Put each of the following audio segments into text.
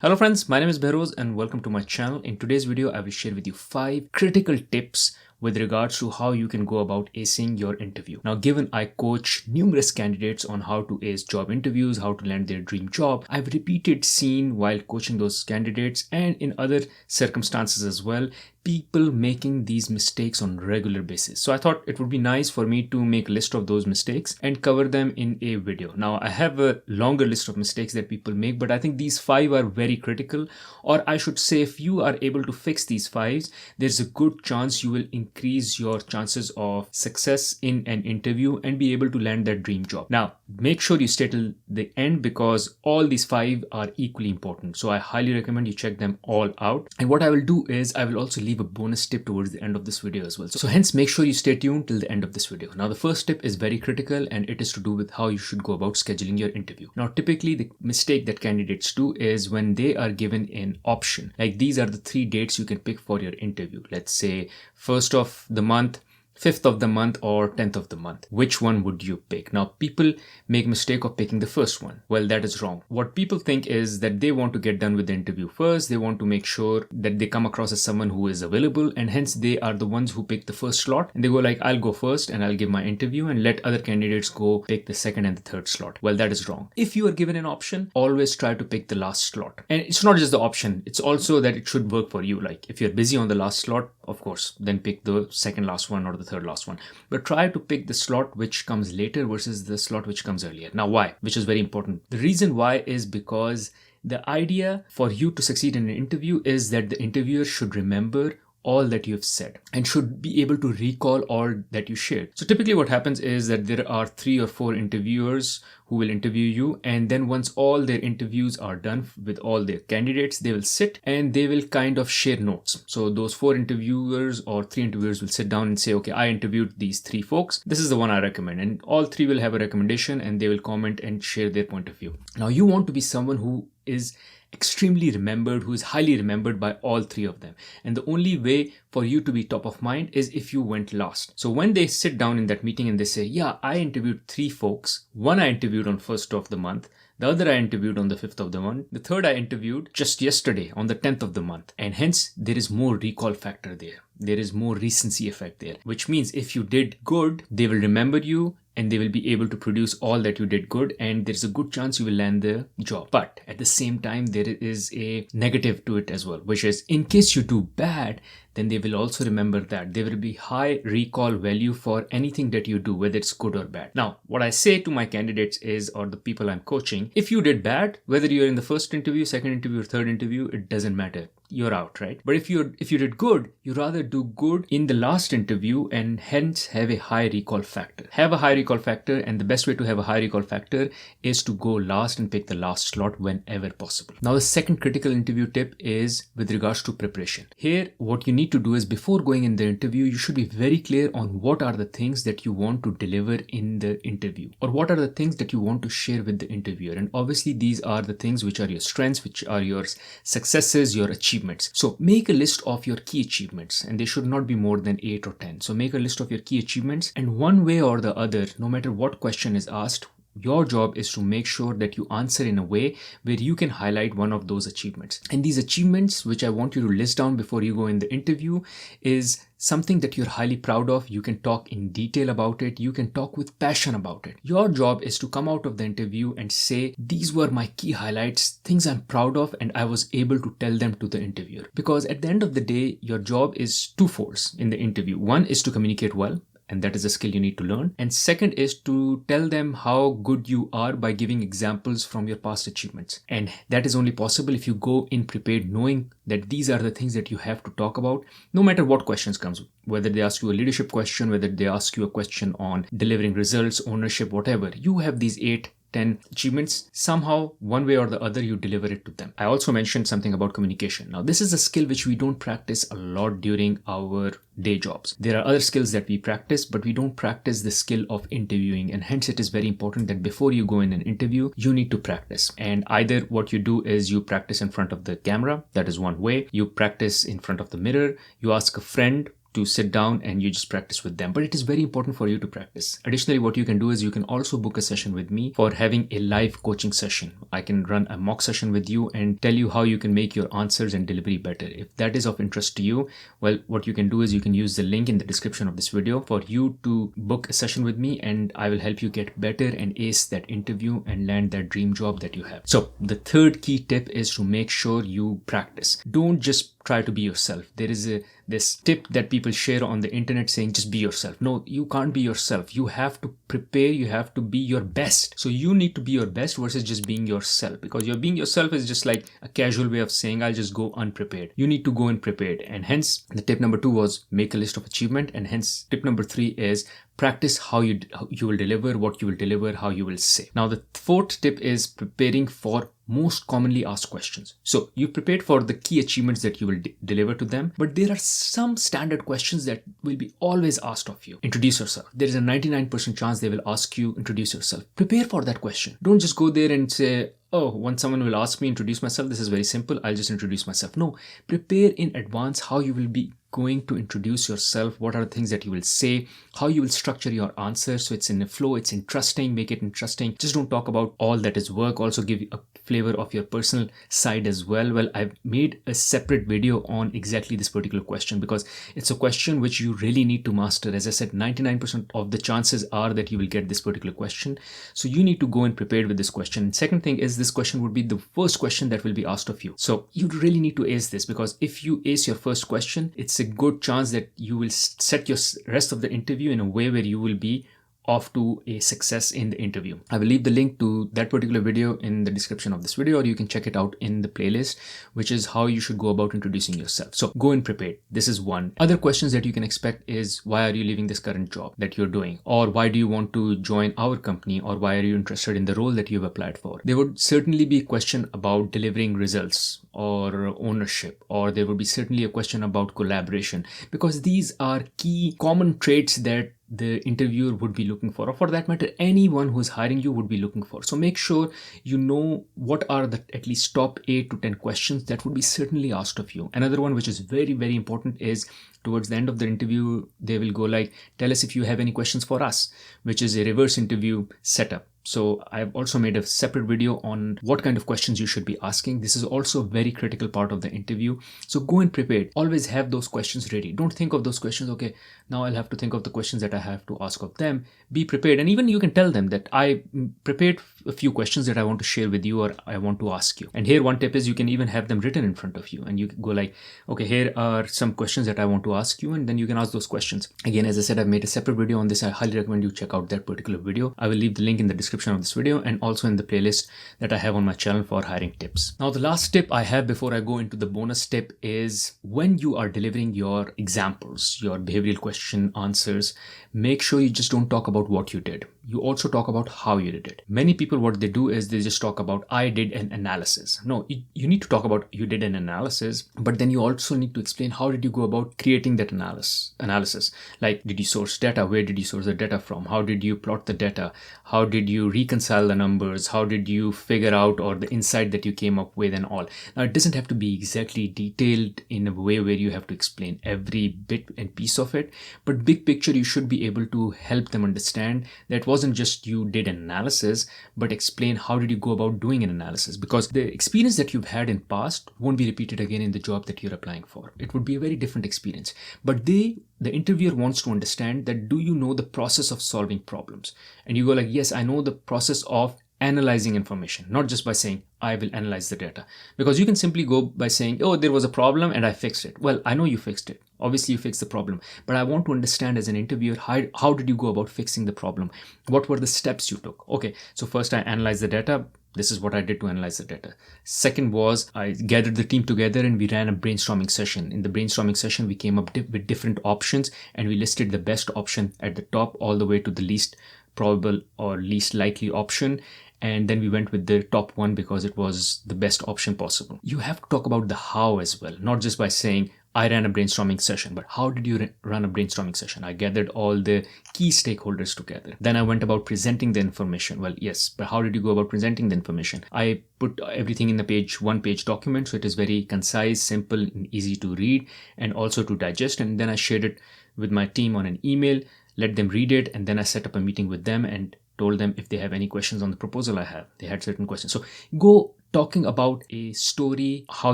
Hello friends, my name is Bahroz and welcome to my channel. In today's video, I will share with you 5 critical tips with regards to how you can go about acing your interview. Now, given I coach numerous candidates on how to ace job interviews, how to land their dream job, I've repeated seen while coaching those candidates and in other circumstances as well, people making these mistakes on regular basis. So I thought it would be nice for me to make a list of those mistakes and cover them in a video. Now, I have a longer list of mistakes that people make, but I think these 5 are very critical, or I should say if you are able to fix these 5, there's a good chance you will increase your chances of success in an interview and be able to land that dream job. Now, make sure you stay till the end because all these 5 are equally important. So I highly recommend you check them all out. And what I will do is I will also leave a bonus tip towards the end of this video as well. So hence make sure you stay tuned till the end of this video. Now the first tip is very critical and it is to do with how you should go about scheduling your interview. Now typically the mistake that candidates do is when they are given an option, like these are the 3 dates you can pick for your interview. Let's say 1st of the month, 5th of the month or 10th of the month. Which one would you pick? Now people make mistake of picking the first one. Well, that is wrong. What people think is that they want to get done with the interview first. They want to make sure that they come across as someone who is available and hence they are the ones who pick the first slot and they go like, I'll go first and I'll give my interview and let other candidates go pick the second and the third slot. Well, that is wrong. If you are given an option, always try to pick the last slot. And it's not just the option. It's also that it should work for you. Like if you're busy on the last slot, of course, then pick the second last one or the third last one. But try to pick the slot which comes later versus the slot which comes earlier. Now, why? Which is very important. The reason why is because the idea for you to succeed in an interview is that the interviewer should remember all that you've said and should be able to recall all that you shared. So typically what happens is that there are 3 or 4 interviewers who will interview you, and then once all their interviews are done with all their candidates, they will sit and they will kind of share notes. So those 4 interviewers or 3 interviewers will sit down and say, okay, I interviewed these 3 folks. This is the one I recommend. And all 3 will have a recommendation and they will comment and share their point of view. Now you want to be someone who is extremely remembered, who is highly remembered by all 3 of them. And the only way for you to be top of mind is if you went last. So when they sit down in that meeting and they say, yeah, I interviewed 3 folks. One I interviewed on 1st of the month. The other I interviewed on the 5th of the month. The third I interviewed just yesterday on the 10th of the month. And hence there is more recall factor there. There is more recency effect there, which means if you did good, they will remember you and they will be able to produce all that you did good, and there's a good chance you will land the job. But at the same time, there is a negative to it as well, which is in case you do bad, then they will also remember that. There will be high recall value for anything that you do, whether it's good or bad. Now, what I say to my candidates is, or the people I'm coaching, if you did bad, whether you're in the first interview, second interview, or third interview, it doesn't matter. You're out, right? But if you did good, you rather do good in the last interview and hence have a high recall factor. Have a high recall factor, and the best way to have a high recall factor is to go last and pick the last slot whenever possible. Now, the second critical interview tip is with regards to preparation. Here, what you need to do is before going in the interview, you should be very clear on what are the things that you want to deliver in the interview, or what are the things that you want to share with the interviewer. And obviously, these are the things which are your strengths, which are your successes, your achievements. So make a list of your key achievements, and they should not be more than 8 or 10. So make a list of your key achievements, and one way or the other, no matter what question is asked, your job is to make sure that you answer in a way where you can highlight one of those achievements. And these achievements, which I want you to list down before you go in the interview, is something that you're highly proud of. You can talk in detail about it. You can talk with passion about it. Your job is to come out of the interview and say, these were my key highlights, things I'm proud of, and I was able to tell them to the interviewer. Because at the end of the day, your job is twofold in the interview. One is to communicate well, and that is a skill you need to learn. And second is to tell them how good you are by giving examples from your past achievements. And that is only possible if you go in prepared knowing that these are the things that you have to talk about, no matter what questions comes, whether they ask you a leadership question, whether they ask you a question on delivering results, ownership, whatever. You have these 8, 10 achievements, somehow one way or the other you deliver it to them. I also mentioned something about communication. Now this is a skill which we don't practice a lot during our day jobs. There are other skills that we practice, but we don't practice the skill of interviewing, and hence it is very important that before you go in an interview, you need to practice. And either what you do is you practice in front of the camera, that is one way. You practice in front of the mirror, you ask a friend to sit down and you just practice with them. But it is very important for you to practice. Additionally, what you can do is you can also book a session with me for having a live coaching session. I can run a mock session with you and tell you how you can make your answers and delivery better. If that is of interest to you, well, what you can do is you can use the link in the description of this video for you to book a session with me, and I will help you get better and ace that interview and land that dream job that you have. So the third key tip is to make sure you practice. Don't just try to be yourself. There is this tip that people share on the internet saying just be yourself. No, you can't be yourself. You have to prepare. You have to be your best. So you need to be your best versus just being yourself, because you're being yourself is just like a casual way of saying I'll just go unprepared. You need to go in prepared. And hence the tip number 2 was make a list of achievement. And hence tip number 3 is practice how you will deliver, what you will deliver, how you will say. Now the fourth tip is preparing for most commonly asked questions. So you prepared for the key achievements that you will deliver to them, but there are some standard questions that will be always asked of you. Introduce yourself. There is a 99% chance they will ask you introduce yourself. Prepare for that question. Don't just go there and say, oh, once someone will ask me introduce myself, this is very simple, I'll just introduce myself. No, prepare in advance how you will be going to introduce yourself, what are the things that you will say, how you will structure your answers so it's in a flow, it's interesting, make it interesting. Just don't talk about all that is work. Also give a flavor of your personal side as well. Well, I've made a separate video on exactly this particular question because it's a question which you really need to master. As I said, 99% of the chances are that you will get this particular question. So you need to go in prepared with this question. And second thing is this question would be the first question that will be asked of you. So you really need to ace this, because if you ace your first question, it's a good chance that you will set your rest of the interview in a way where you will be off to a success in the interview. I will leave the link to that particular video in the description of this video, or you can check it out in the playlist, which is how you should go about introducing yourself. So go in prepared. This is one. Other questions that you can expect is, why are you leaving this current job that you're doing? Or why do you want to join our company? Or why are you interested in the role that you've applied for? There would certainly be a question about delivering results or ownership, or there would be certainly a question about collaboration, because these are key common traits that the interviewer would be looking for, or for that matter, anyone who's hiring you would be looking for. So make sure you know what are the at least top 8 to 10 questions that would be certainly asked of you. Another one which is very, very important is towards the end of the interview, they will go like, tell us if you have any questions for us, which is a reverse interview setup. So I've also made a separate video on what kind of questions you should be asking. This is also a very critical part of the interview. So go in prepared. Always have those questions ready. Don't think of those questions, okay, now I'll have to think of the questions that I have to ask of them. Be prepared. And even you can tell them that I prepared a few questions that I want to share with you or I want to ask you. And here one tip is you can even have them written in front of you. And you go like, okay, here are some questions that I want to ask you. And then you can ask those questions. Again, as I said, I've made a separate video on this. I highly recommend you check out that particular video. I will leave the link in the description of this video and also in the playlist that I have on my channel for hiring tips. Now, the last tip I have before I go into the bonus tip is when you are delivering your examples, your behavioral question answers, make sure you just don't talk about what you did. You also talk about how you did it. Many people, what they do is they just talk about, I did an analysis. No, you need to talk about you did an analysis, but then you also need to explain how did you go about creating that analysis. Like, did you source data? Where did you source the data from? How did you plot the data? How did you reconcile the numbers? How did you figure out, or the insight that you came up with and all? Now, it doesn't have to be exactly detailed in a way where you have to explain every bit and piece of it, but big picture, you should be able to help them understand that wasn't just you did an analysis, but explain how did you go about doing an analysis, because the experience that you've had in past won't be repeated again in the job that you're applying for. It would be a very different experience, but the interviewer wants to understand that, do you know the process of solving problems? And you go like, yes, I know the process of analyzing information, not just by saying I will analyze the data, because you can simply go by saying, oh, there was a problem and I fixed it. Well, I know you fixed it. Obviously you fixed the problem, but I want to understand as an interviewer, how did you go about fixing the problem? What were the steps you took? Okay, so first I analyzed the data. This is what I did to analyze the data. Second was I gathered the team together and we ran a brainstorming session. In the brainstorming session, we came up with different options and we listed the best option at the top all the way to the least probable or least likely option. And then we went with the top one because it was the best option possible. You have to talk about the how as well, not just by saying, I ran a brainstorming session. But how did you run a brainstorming session? I gathered all the key stakeholders together. Then I went about presenting the information. Well, yes, but how did you go about presenting the information? I put everything in the one-page document, so it is very concise, simple, and easy to read and also to digest. And then I shared it with my team on an email, let them read it, and then I set up a meeting with them and told them if they have any questions on the proposal I have. They had certain questions. So go talking about a story, how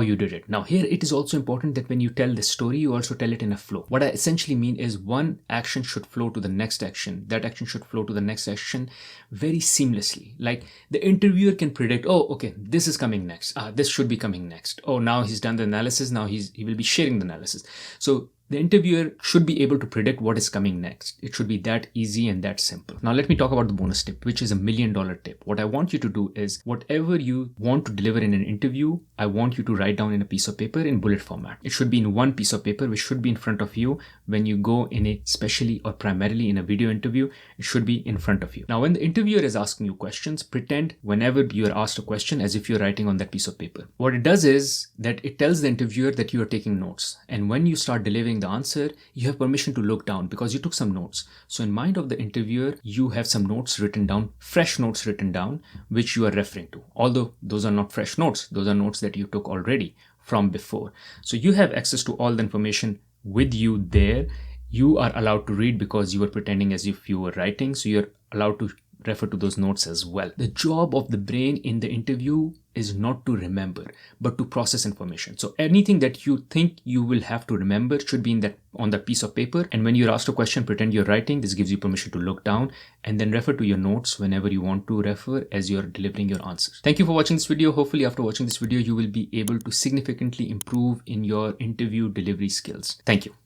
you did it. Now here it is also important that when you tell the story, you also tell it in a flow. What I essentially mean is one action should flow to the next action. That action should flow to the next action very seamlessly. Like the interviewer can predict, oh, okay, this is coming next. This should be coming next. Oh, now he's done the analysis. Now he will be sharing the analysis. So the interviewer should be able to predict what is coming next. It should be that easy and that simple. Now let me talk about the bonus tip, which is $1 million tip. What I want you to do is whatever you want to deliver in an interview, I want you to write down in a piece of paper in bullet format. It should be in one piece of paper, which should be in front of you when you go in a specially or primarily in a video interview. It should be in front of you. Now when the interviewer is asking you questions, pretend whenever you are asked a question as if you're writing on that piece of paper. What it does is that it tells the interviewer that you are taking notes. And when you start delivering the answer, you have permission to look down because you took some notes. So in mind of the interviewer, you have some notes written down, fresh notes written down, which you are referring to. Although those are not fresh notes, those are notes that you took already from before. So you have access to all the information with you there. You are allowed to read because you are pretending as if you were writing. So you're allowed to refer to those notes as well. The job of the brain in the interview is not to remember, but to process information. So anything that you think you will have to remember should be on that piece of paper. And when you're asked a question, pretend you're writing. This gives you permission to look down and then refer to your notes whenever you want to refer as you're delivering your answers. Thank you for watching this video. Hopefully after watching this video, you will be able to significantly improve in your interview delivery skills. Thank you.